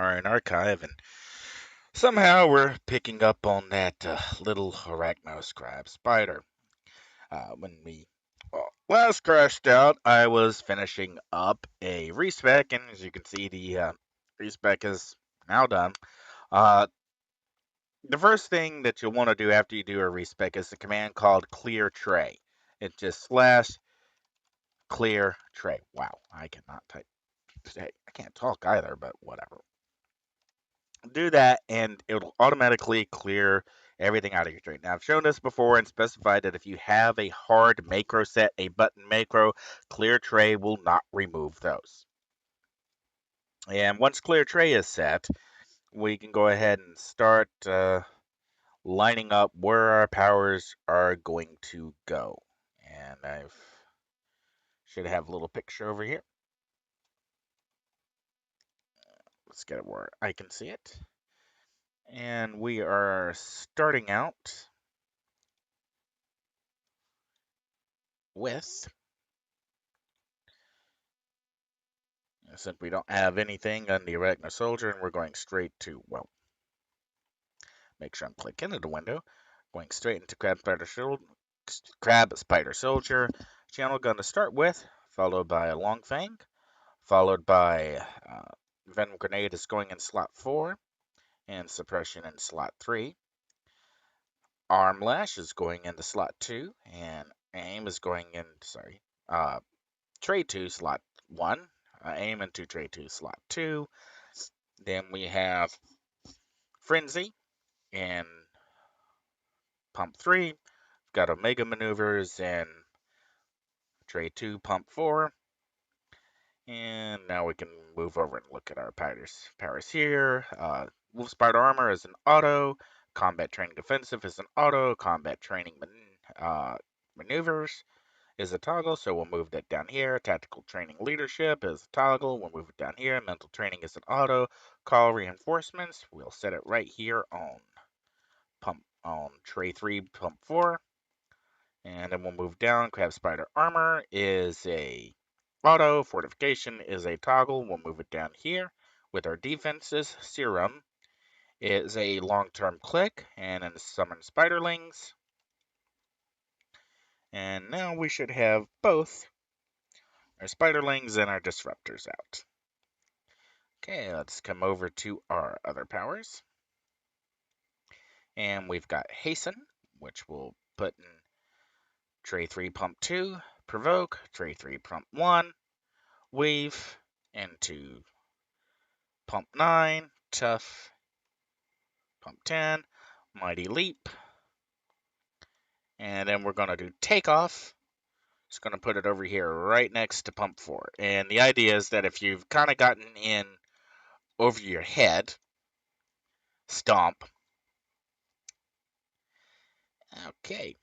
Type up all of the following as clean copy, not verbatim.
are in Archive, and somehow we're picking up on that little arachno crab spider. When we last crashed out, I was finishing up a respec, and as you can see, the respec is now done. Uh, the first thing that you'll want to do after you do a respec is the command called clear tray. It just slash clear tray. Wow, I cannot type today. I can't talk either, but whatever. Do that and it'll automatically clear everything out of your tray. Now, I've shown this before and specified that if you have a hard macro set, a button macro, clear tray will not remove those. And once clear tray is set, we can go ahead and start lining up where our powers are going to go. And I should have a little picture over here. Let's get it where I can see it. And we are starting out with, since we don't have anything on the Arachno Soldier, and we're going straight to, well, make sure I'm clicking into the window, going straight into Crab Spider Soldier. Channel going to start with, followed by a Long Fang, followed by Venom Grenade is going in slot 4, and Suppression in slot 3. Arm Lash is going into slot 2, and Aim is going in, Tray 2, slot 1. Aim into Tray 2, slot 2. Then we have Frenzy in Pump 3. We've got Omega Maneuvers in Tray 2, Pump 4. And now we can move over and look at our powers here. Wolf Spider Armor is an auto. Combat Training Defensive is an auto. Combat Training Maneuvers is a toggle, so we'll move that down here. Tactical Training Leadership is a toggle. We'll move it down here. Mental Training is an auto. Call Reinforcements, we'll set it right here on Tray 3, Pump 4. And then we'll move down. Crab Spider Armor is a auto. Fortification is a toggle. We'll move it down here. With our defenses, Serum is a long-term click, and then Summon Spiderlings. And now we should have both our Spiderlings and our Disruptors out. Okay, let's come over to our other powers. And we've got Hasten, which we'll put in Tray 3, Pump 2, Provoke, Tray 3, Pump 1, Weave into Pump 9, Tough, Pump 10, Mighty Leap, and then we're going to do Takeoff. Just going to put it over here right next to Pump 4. And the idea is that if you've kind of gotten in over your head, Stomp. Okay.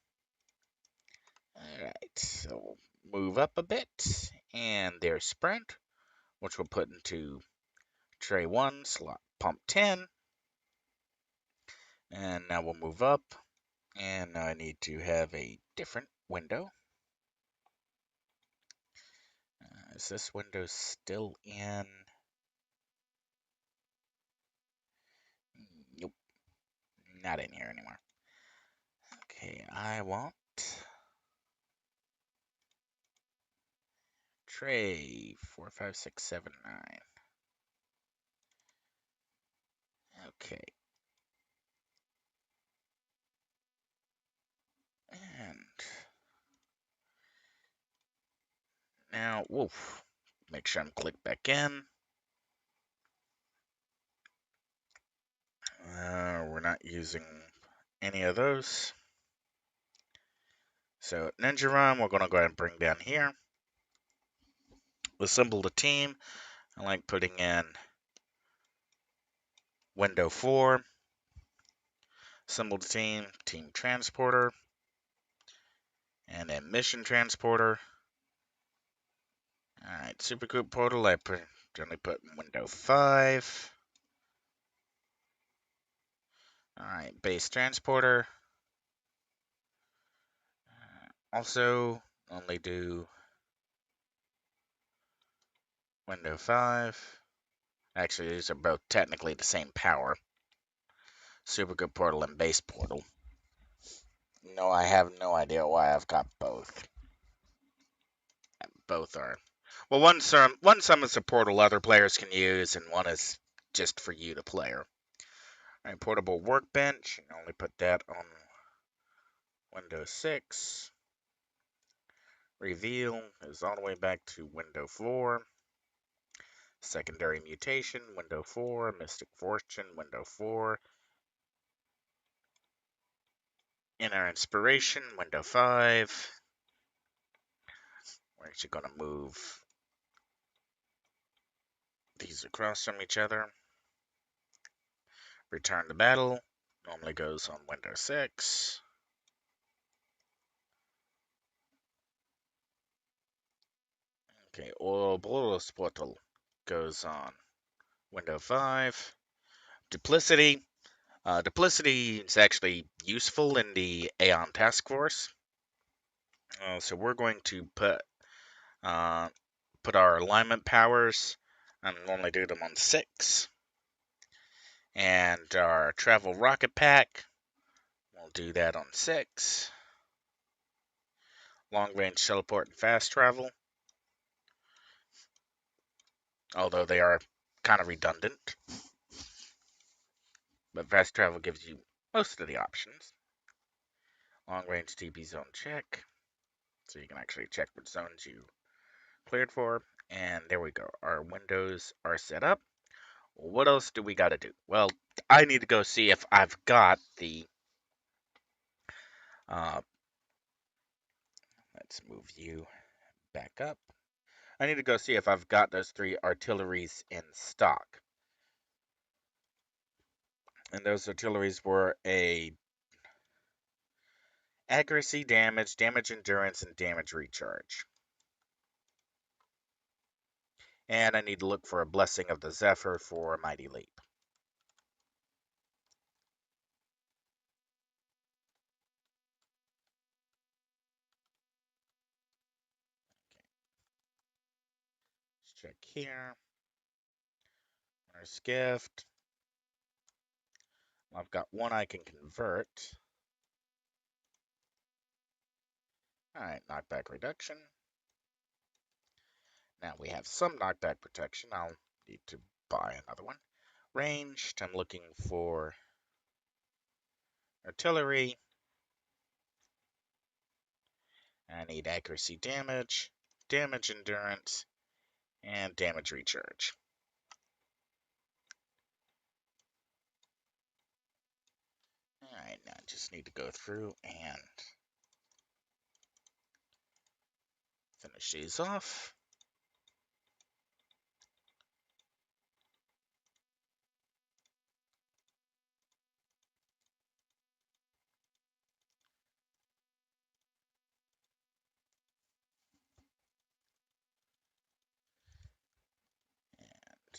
Alright, so we'll move up a bit, and there's Sprint, which we'll put into Tray 1, slot Pump 10. And now we'll move up, and I need to have a different window. Is this window still in? Nope, not in here anymore. Okay, I want Tray 4, 5, 6, 7, 9. Okay. And now, woof. Make sure I'm clicked back in. We're not using any of those. So Ninja Run, we're going to go ahead and bring down here. Assemble the team. I like putting in Window 4. Assemble the team, Team Transporter. And then Mission Transporter. Alright, Supergroup Portal, I generally put in Window 5. Alright, Base Transporter. Also, only do Window 5. Actually, these are both technically the same power. Super good portal and base portal. No, I have no idea why I've got both. Both are. Well, one summons a portal other players can use, and one is just for you, the player. Alright, portable workbench. Only put that on Windows 6. Reveal is all the way back to Windows 4. Secondary mutation, Windows 4. Mystic Fortune, Windows 4. Inner inspiration, Windows 5. We're actually going to move these across from each other. Return to battle normally goes on Windows 6. Okay, Ouroboros portal goes on Windows 5. Duplicity. Duplicity is actually useful in the Aeon Task Force. So we're going to put our alignment powers, and normally do them on 6. And our travel rocket pack, we'll do that on 6. Long range teleport and fast travel, although they are kind of redundant. But fast travel gives you most of the options. Long range TP zone check, so you can actually check what zones you cleared for. And there we go. Our windows are set up. What else do we got to do? Well, I need to go see if I've got the. Let's move you back up. I need to go see if I've got those 3 artilleries in stock. And those artilleries were a accuracy, damage, damage endurance, and damage recharge. And I need to look for a blessing of the Zephyr for a mighty leap. Let's check here. There's gift. I've got one I can convert. Alright, knockback reduction. Now we have some knockback protection. I'll need to buy another one. Ranged, I'm looking for artillery. I need accuracy damage, damage endurance, and damage recharge. Alright, now I just need to go through and finish these off.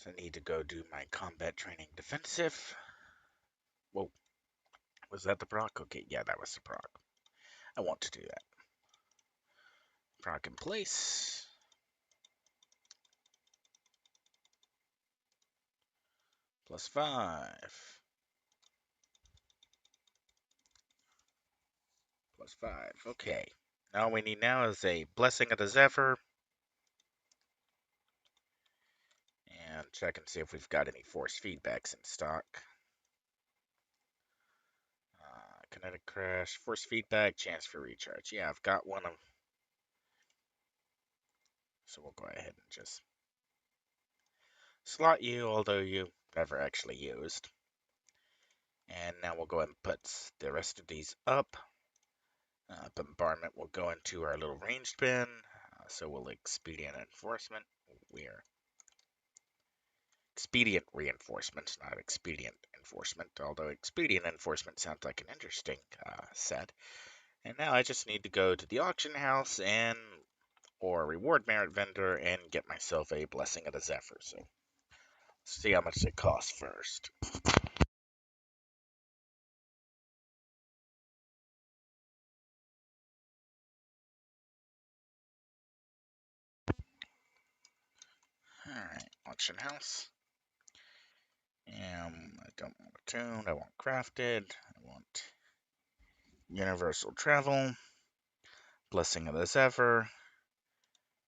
And I need to go do my combat training defensive. Whoa, was that the proc? Okay, yeah, that was the proc. I want to do that. Proc in place. +5. +5. Okay. Now all we need now is a Blessing of the Zephyr. And check and see if we've got any force feedbacks in stock. Kinetic crash, force feedback, chance for recharge. Yeah, I've got one of. So we'll go ahead and just slot you, although you never actually used. And now we'll go ahead and put the rest of these up. Bombardment will go into our little ranged bin. So we'll expedient enforcement. We're expedient reinforcement, not expedient enforcement, although expedient enforcement sounds like an interesting set. And now I just need to go to the auction house or reward merit vendor and get myself a Blessing of the Zephyr. So let's see how much it costs first. Alright, auction house. I don't want attuned. I want crafted. I want universal travel. Blessing of the Zephyr.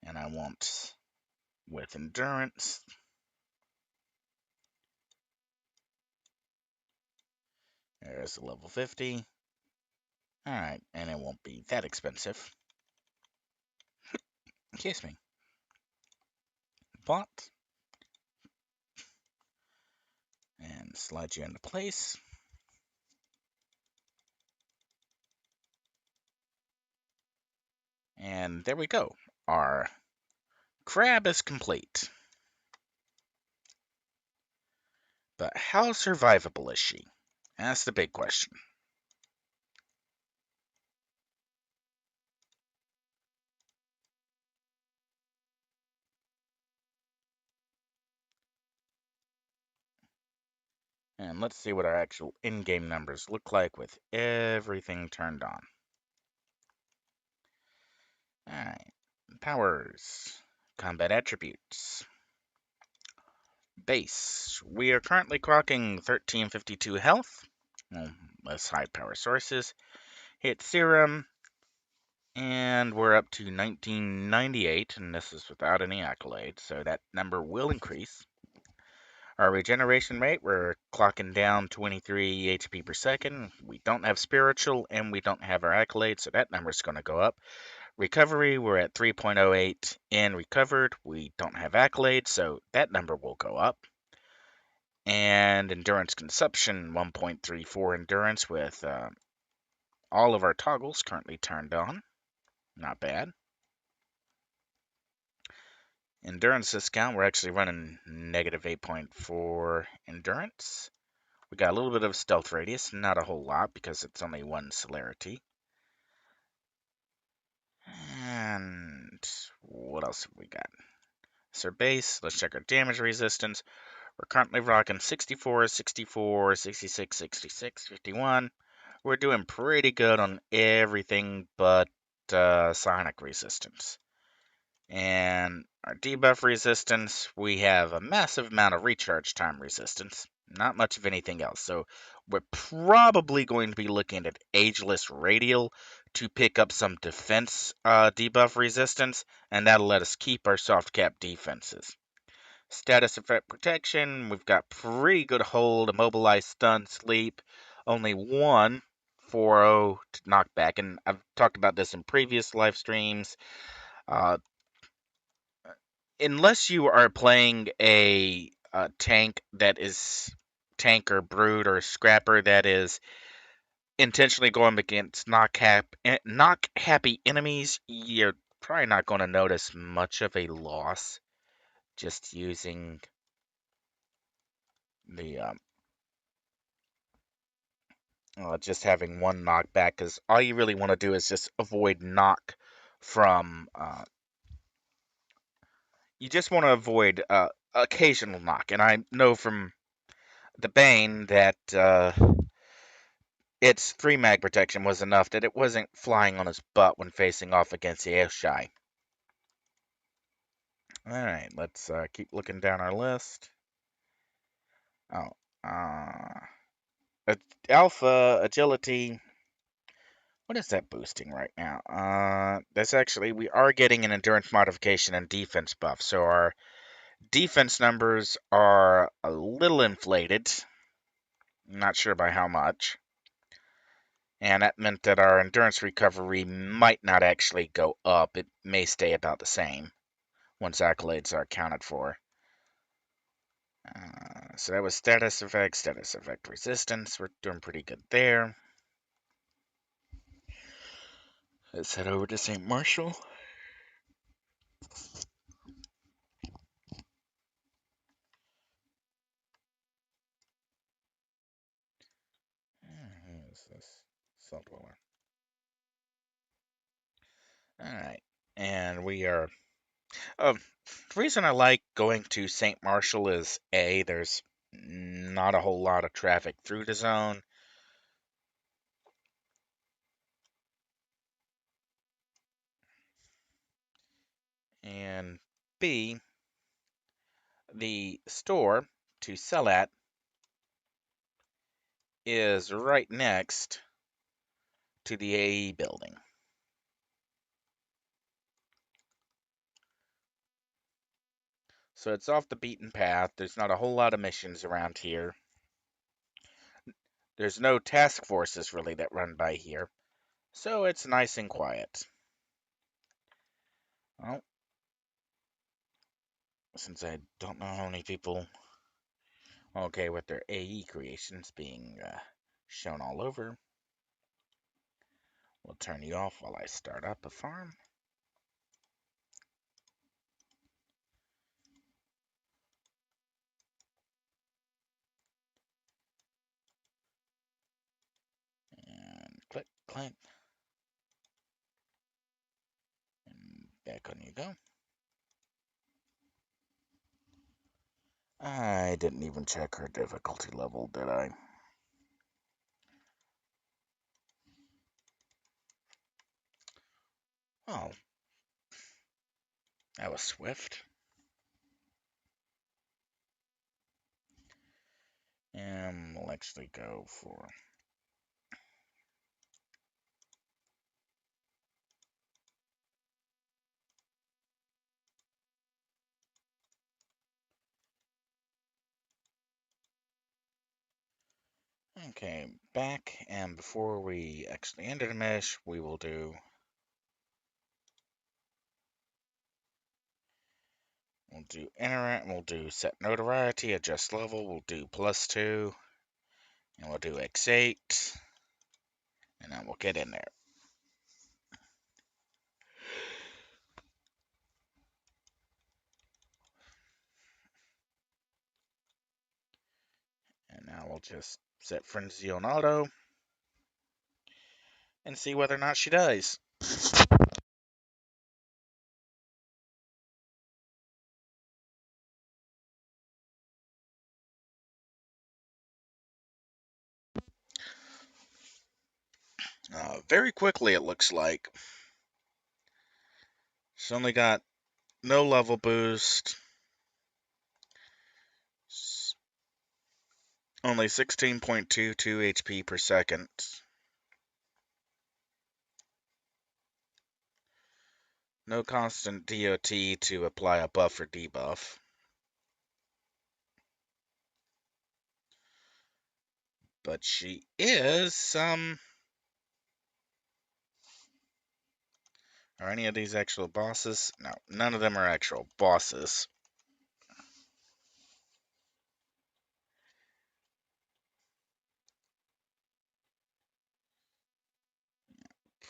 And I want with endurance. There's a level 50. Alright, and it won't be that expensive. Excuse me. Bot. And slide you into place. And there we go. Our crab is complete. But how survivable is she? That's the big question. And let's see what our actual in-game numbers look like with everything turned on. Alright. Powers. Combat attributes. Base. We are currently clocking 1352 health. Well, less high power sources. Hit serum. And we're up to 1998, and this is without any accolades, so that number will increase. Our regeneration rate, we're clocking down 23 HP per second. We don't have spiritual, and we don't have our accolades, so that number's going to go up. Recovery, we're at 3.08 in recovered. We don't have accolades, so that number will go up. And endurance consumption, 1.34 endurance with all of our toggles currently turned on. Not bad. Endurance discount, we're actually running negative 8.4 endurance. We got a little bit of stealth radius, not a whole lot because it's only one celerity. And what else have we got? So base, let's check our damage resistance. We're currently rocking 64, 64, 66, 66, 51. We're doing pretty good on everything but psionic resistance. And our debuff resistance, we have a massive amount of recharge time resistance. Not much of anything else. So we're probably going to be looking at Ageless Radial to pick up some defense debuff resistance, and that'll let us keep our soft cap defenses. Status effect protection, we've got pretty good hold, immobilize, stun, sleep. Only one 4-0 to knockback, and I've talked about this in previous live streams. Unless you are playing a tank that is tank or brute or scrapper that is intentionally going against knock happy enemies, you're probably not going to notice much of a loss just using the just having one knockback, because all you really want to do is just avoid knock from you just want to avoid occasional knock. And I know from the Bane that its 3 mag protection was enough that it wasn't flying on his butt when facing off against the Aoshai. Alright, let's keep looking down our list. Oh, Alpha, Agility. What is that boosting right now? That's actually, we are getting an endurance modification and defense buff, so our defense numbers are a little inflated. Not sure by how much. And that meant that our endurance recovery might not actually go up. It may stay about the same once accolades are accounted for. So that was status effect resistance. We're doing pretty good there. Let's head over to St. Marshall. Who is this? Cell dweller. Alright. And we are. The reason I like going to St. Marshall is A, there's not a whole lot of traffic through the zone. And B, the store to sell at is right next to the AE building. So it's off the beaten path. There's not a whole lot of missions around here. There's no task forces really that run by here. So it's nice and quiet. Well, since I don't know how many people are okay with their AE creations being shown all over, we'll turn you off while I start up a farm. And click, click. And back on you go. I didn't even check her difficulty level, did I? Oh, that was swift. And we'll actually go for... Okay, back, and before we actually enter the mesh, we'll do interact, we'll do set notoriety, adjust level, we'll do +2, and we'll do X8, and then we'll get in there. And now we'll just set Frenzy on auto, and see whether or not she dies. Very quickly, it looks like. She's only got no level boost, only 16.22 HP per second. No constant DOT to apply a buff or debuff. But she is, are any of these actual bosses? No, none of them are actual bosses.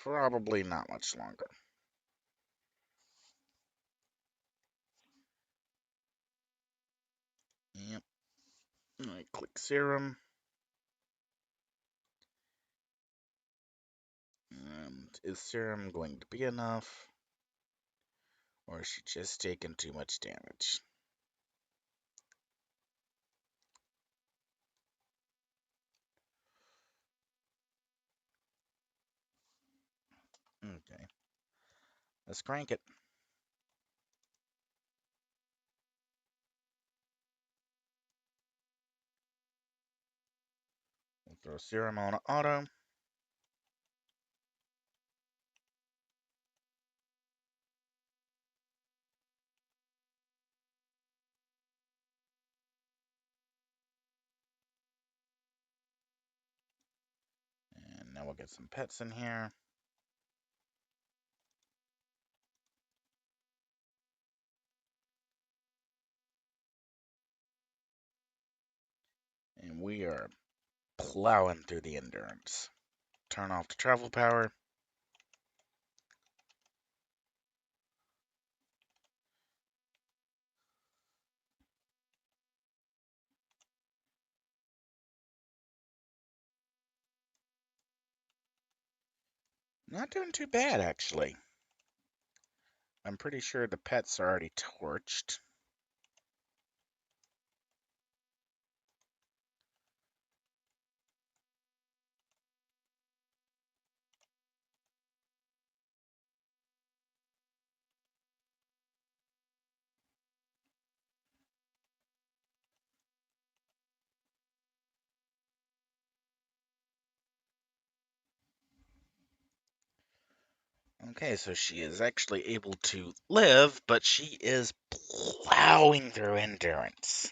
Probably not much longer. Yep. I click serum. And is serum going to be enough? Or is she just taking too much damage? Okay. Let's crank it. We'll throw serum on auto. And now we'll get some pets in here. And we are plowing through the endurance. Turn off the travel power. Not doing too bad, actually. I'm pretty sure the pets are already torched. Okay, so she is actually able to live, but she is plowing through endurance.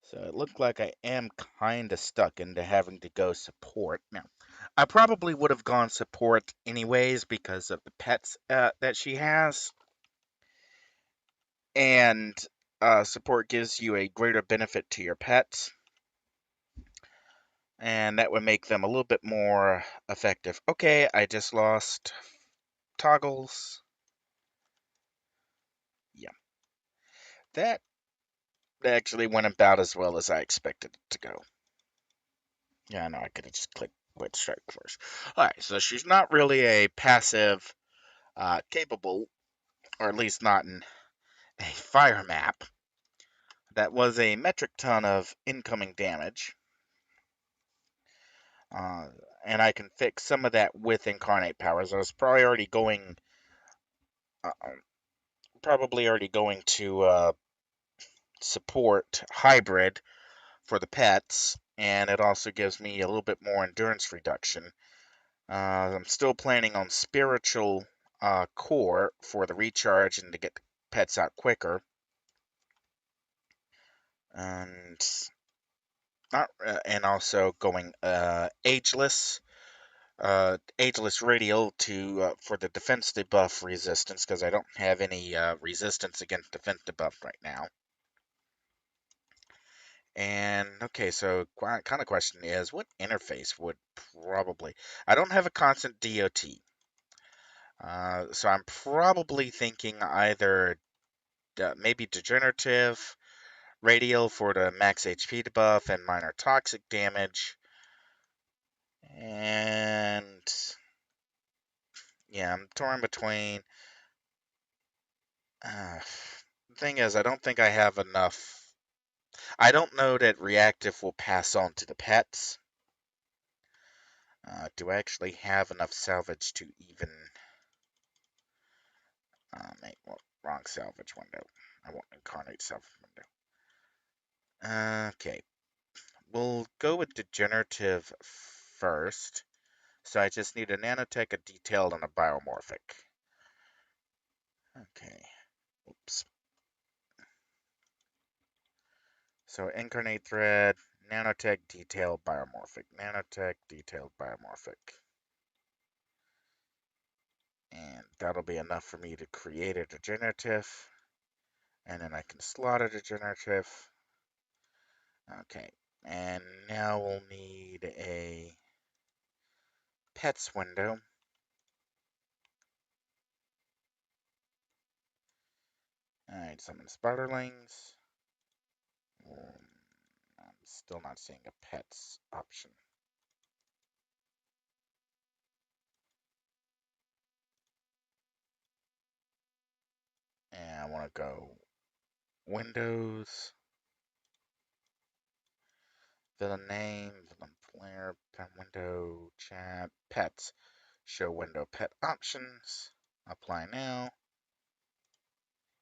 So it looked like I am kind of stuck into having to go support. Now, I probably would have gone support anyways because of the pets that she has. And support gives you a greater benefit to your pets. And that would make them a little bit more effective. Okay, I just lost toggles. Yeah, that actually went about as well as I expected it to go. Yeah, I know I could have just clicked quit strike first. Alright, so she's not really a passive capable, or at least not in a fire map. That was a metric ton of incoming damage. Uh, and I can fix some of that with incarnate powers. I was uh, probably already going to support hybrid for the pets, and it also gives me a little bit more endurance reduction. I'm still planning on spiritual core for the recharge and to get the pets out quicker, and not and also going ageless radial to for the defense debuff resistance because I don't have any resistance against defense debuff right now. And okay, so kind of question is, what interface would probably? I don't have a constant DOT, so I'm probably thinking either maybe degenerative, radial for the max HP debuff and minor toxic damage, and yeah, I'm torn between. Uh, the thing is, I don't think I have enough. I don't know that reactive will pass on to the pets. Do I actually have enough salvage to even make well, wrong salvage window? I want incarnate salvage window. Okay, we'll go with degenerative first. So I just need a nanotech, a detailed, and a biomorphic. Okay. Oops. So incarnate thread, nanotech, detailed, biomorphic. Nanotech, detailed, biomorphic. And that'll be enough for me to create a degenerative. And then I can slot a degenerative. Okay. And now we'll need a pets window. Alright, summon spiderlings. I'm still not seeing a pets option. And I want to go Windows, villain name, villain player, pen window, chat, pets. Show window pet options. Apply now.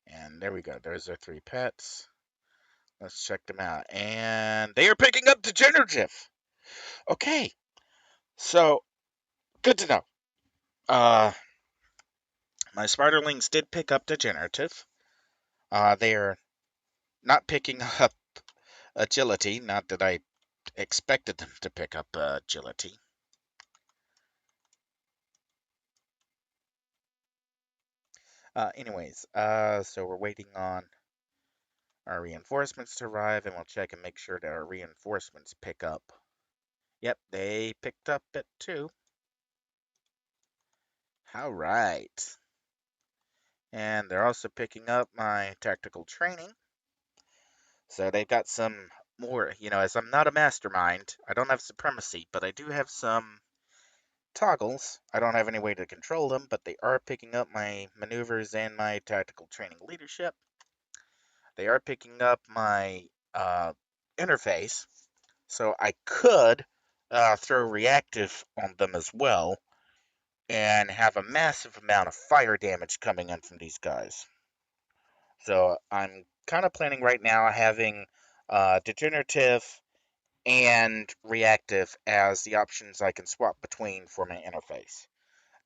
And there we go. There's our 3 pets. Let's check them out. And they are picking up degenerative. Okay. So, good to know. My spiderlings did pick up degenerative. They are not picking up agility. Not that I expected them to pick up agility. So we're waiting on our reinforcements to arrive, and we'll check and make sure that our reinforcements pick up. Yep, they picked up it too. All right. And they're also picking up my tactical training. So they've got some more, as I'm not a mastermind, I don't have supremacy, but I do have some toggles. I don't have any way to control them, but they are picking up my maneuvers and my tactical training leadership. They are picking up my interface, so I could throw reactive on them as well and have a massive amount of fire damage coming in from these guys. So I'm kind of planning right now having degenerative and reactive as the options I can swap between for my interface.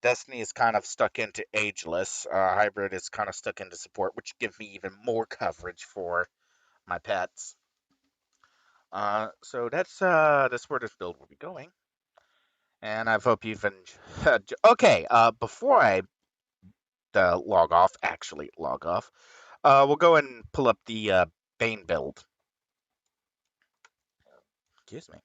Destiny is kind of stuck into ageless. Hybrid is kind of stuck into support, which gives me even more coverage for my pets. So that's where this build will be going. And I hope you've enjoyed. Okay, before I actually log off, we'll go and pull up the Bane build. Excuse me.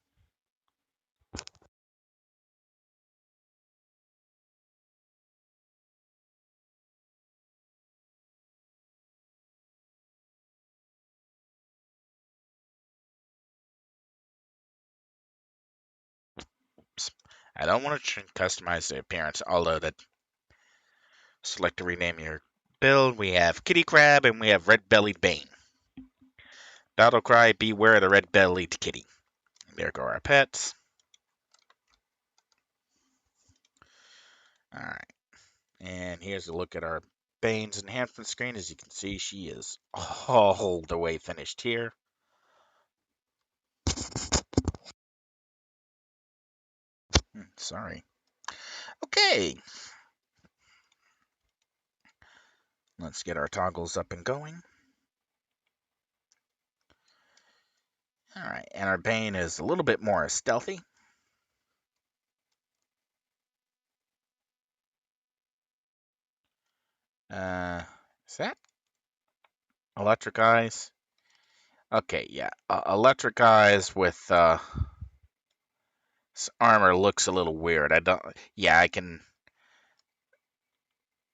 I don't want to customize the appearance, although that select to rename your build. We have Kitty Crab and we have Red Bellied Bane. Battle cry, beware the red bellied kitty. There go our pets. Alright. And here's a look at our Bane's enhancement screen. As you can see, she is all the way finished here. Sorry. Okay. Let's get our toggles up and going. Alright, and our Bane is a little bit more stealthy. Is that electric eyes? Okay, yeah. Electric eyes with armor looks a little weird. I can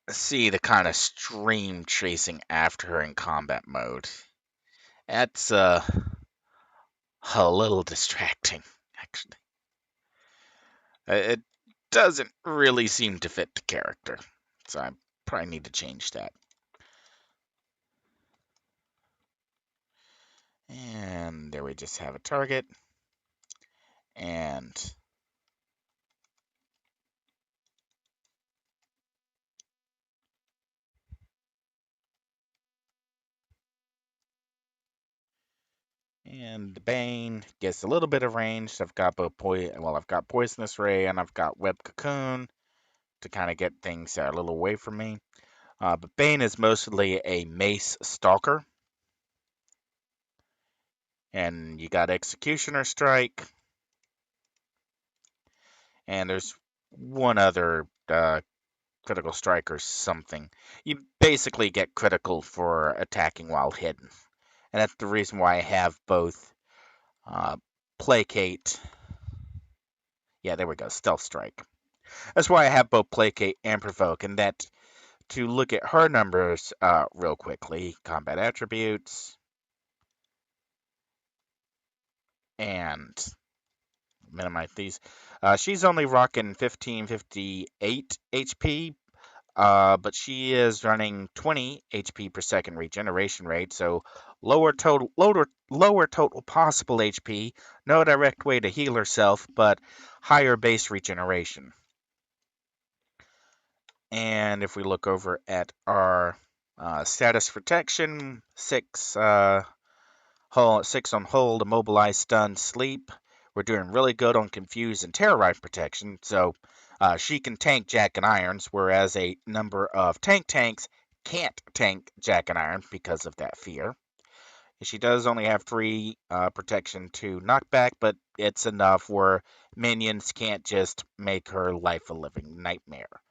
see the kind of stream chasing after her in combat mode. That's a little distracting, actually. It doesn't really seem to fit the character, so I probably need to change that. And there we just have a target. And the Bane gets a little bit of range. I've got I've got Poisonous Ray and I've got Web Cocoon to kind of get things a little away from me. But Bane is mostly a mace stalker. And you got Executioner Strike. And there's one other critical strike or something. You basically get critical for attacking while hidden. And that's the reason why I have both Placate. Yeah, there we go, Stealth Strike. That's why I have both Placate and Provoke. And that, to look at her numbers real quickly, combat attributes, and minimize these. She's only rocking 1558 HP, but she is running 20 HP per second regeneration rate, so lower total possible HP, no direct way to heal herself, but higher base regeneration. And if we look over at our status protection, 6 6 on hold, immobilize, stun, sleep. We're doing really good on confuse and terrorize protection, so she can tank Jack and Irons, whereas a number of tanks can't tank Jack and Irons because of that fear. She does only have 3 protection to knockback, but it's enough where minions can't just make her life a living nightmare.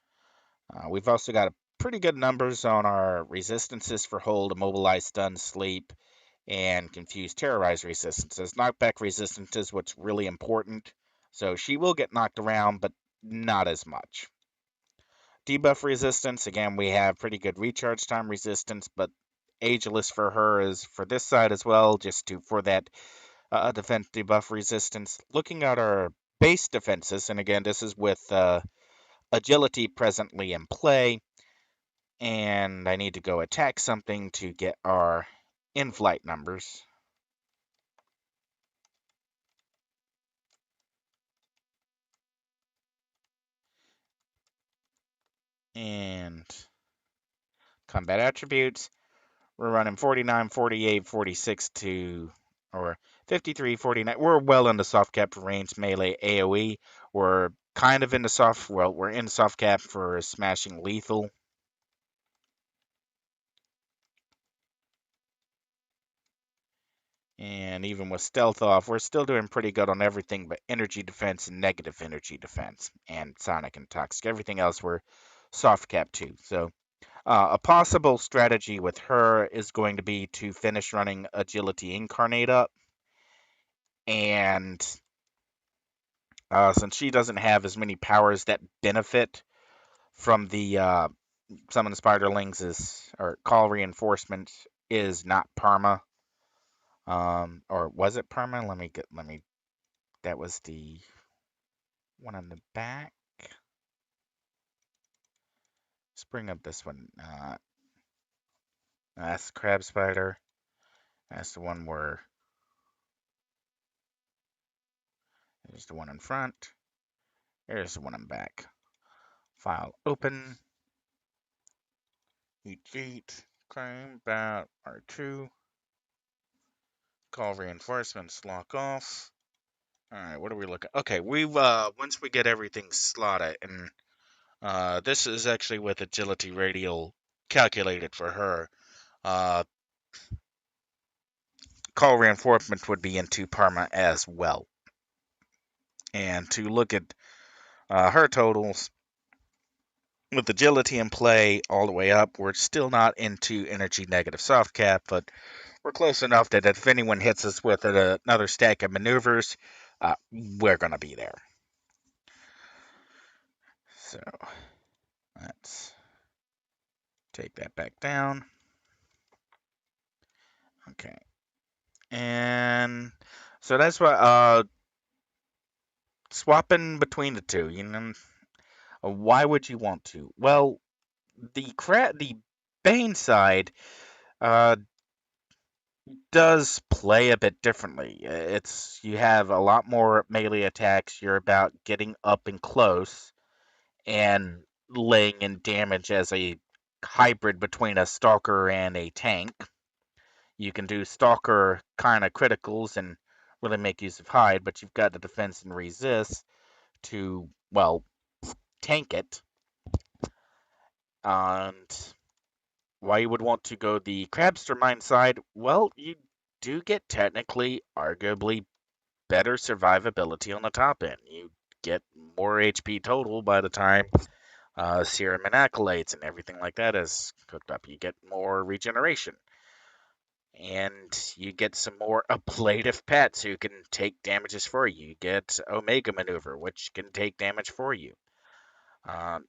We've also got pretty good numbers on our resistances for hold, immobilize, stun, sleep, and confuse terrorize resistances. Knockback resistance is what's really important, so she will get knocked around, but not as much. Debuff resistance, again, we have pretty good recharge time resistance, but ageless for her is for this side as well, just for that defense debuff resistance. Looking at our base defenses, and again, this is with agility presently in play, and I need to go attack something to get our in-flight numbers. And combat attributes, we're running 49, 48, 46 to or 53, 49. We're well into soft cap for range melee AoE. We're kind of into we're in soft cap for smashing lethal. And even with stealth off, we're still doing pretty good on everything but energy defense and negative energy defense and sonic and toxic. Everything else we're soft cap too. So a possible strategy with her is going to be to finish running agility incarnate up. And since she doesn't have as many powers that benefit from the summon spiderlings or call reinforcement is not perma. Or was it perma? Let me that was the one on the back. Let's bring up this one. That's the crab spider. That's the one where there's the one in front. There's the one in back. File open. Eat. Claim about R2. Call reinforcements. Lock off. All right, what are we looking? Okay, we've once we get everything slotted, and this is actually with agility radial calculated for her. Call reinforcements would be into perma as well. And to look at her totals with agility in play all the way up, we're still not into energy negative soft cap, but we're close enough that if anyone hits us with another stack of maneuvers, we're going to be there. So let's take that back down. Okay. And so that's what swapping between the two, why would you want to? Well, the Bane side uh does play a bit differently. It's you have a lot more melee attacks. You're about getting up and close and laying in damage as a hybrid between a stalker and a tank. You can do stalker kind of criticals and really make use of hide, but you've got the defense and resist to, well, tank it. And why you would want to go the Crabster Mine side, well, you do get technically, arguably, better survivability on the top end. You get more HP total by the time serum and accolades and everything like that is cooked up. You get more regeneration. And you get some more ablative pets who can take damages for you. You get Omega Maneuver, which can take damage for you. Um,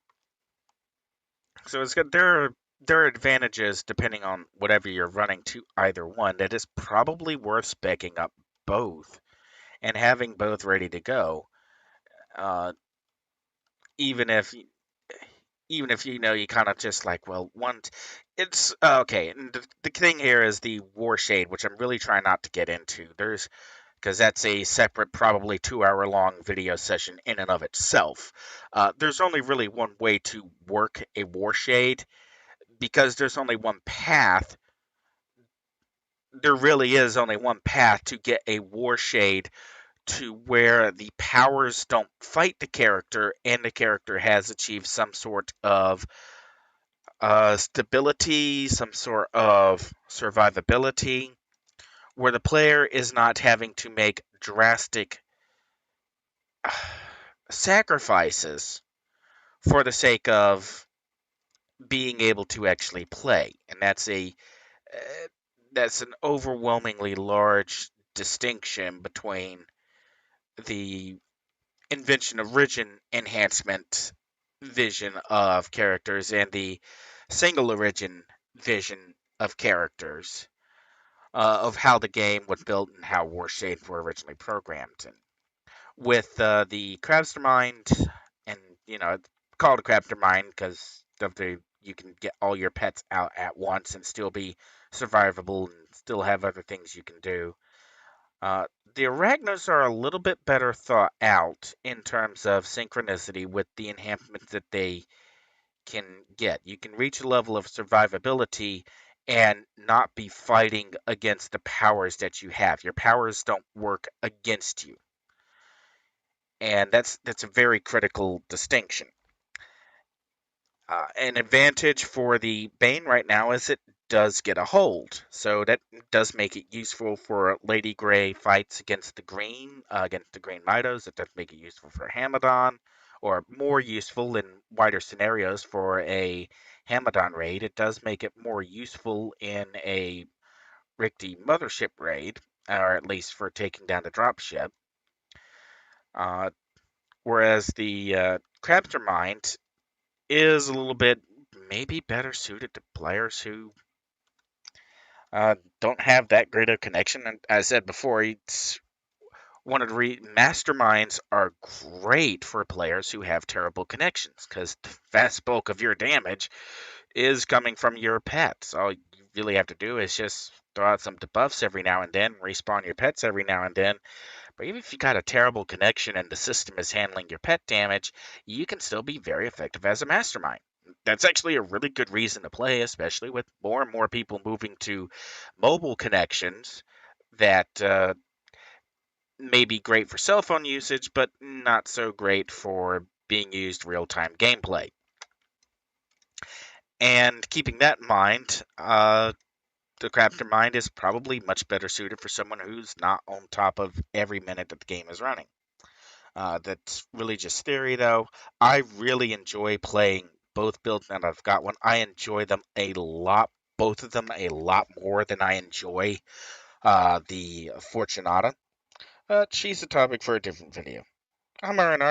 so it's good. There are advantages depending on whatever you're running to either one. That is probably worth speccing up both and having both ready to go. Uh, even if you know you kind of just like, well, one, it's okay. And the thing here is the War Shade, which I'm really trying not to get into. There's because that's a separate, probably 2 hour long video session in and of itself. There's only really one way to work a War Shade because there's only one path. There really is only one path to get a War Shade to where the powers don't fight the character and the character has achieved some sort of stability, some sort of survivability, where the player is not having to make drastic sacrifices for the sake of being able to actually play. And that's an overwhelmingly large distinction between the invention of origin enhancement vision of characters and the single origin vision of characters, of how the game was built and how War Shades were originally programmed. And with the Crabster Mind, and it's called a Crabster Mind because you can get all your pets out at once and still be survivable and still have other things you can do. Uh, the Arachnos are a little bit better thought out in terms of synchronicity with the enhancements that they can get. You can reach a level of survivability and not be fighting against the powers that you have. Your powers don't work against you. And that's a very critical distinction. An advantage for the Bane right now is it does get a hold, so that does make it useful for Lady Grey fights against the Green Midos. It does make it useful for Hamadon, or more useful in wider scenarios for a Hamadon raid. It does make it more useful in a Rikti Mothership raid, or at least for taking down the dropship. Uh, whereas the Crabster Mind is a little bit maybe better suited to players who don't have that great a connection. And as I said before, it's one of the masterminds are great for players who have terrible connections because the vast bulk of your damage is coming from your pets. All you really have to do is just throw out some debuffs every now and then, respawn your pets every now and then. But even if you got a terrible connection and the system is handling your pet damage, you can still be very effective as a mastermind. That's actually a really good reason to play, especially with more and more people moving to mobile connections that may be great for cell phone usage, but not so great for being used real time gameplay. And keeping that in mind, the Crafter Mind is probably much better suited for someone who's not on top of every minute that the game is running. That's really just theory, though. I really enjoy playing both builds now that I've got one. I enjoy them a lot, both of them a lot more than I enjoy the Fortunata. She's a topic for a different video. I'm Archetype.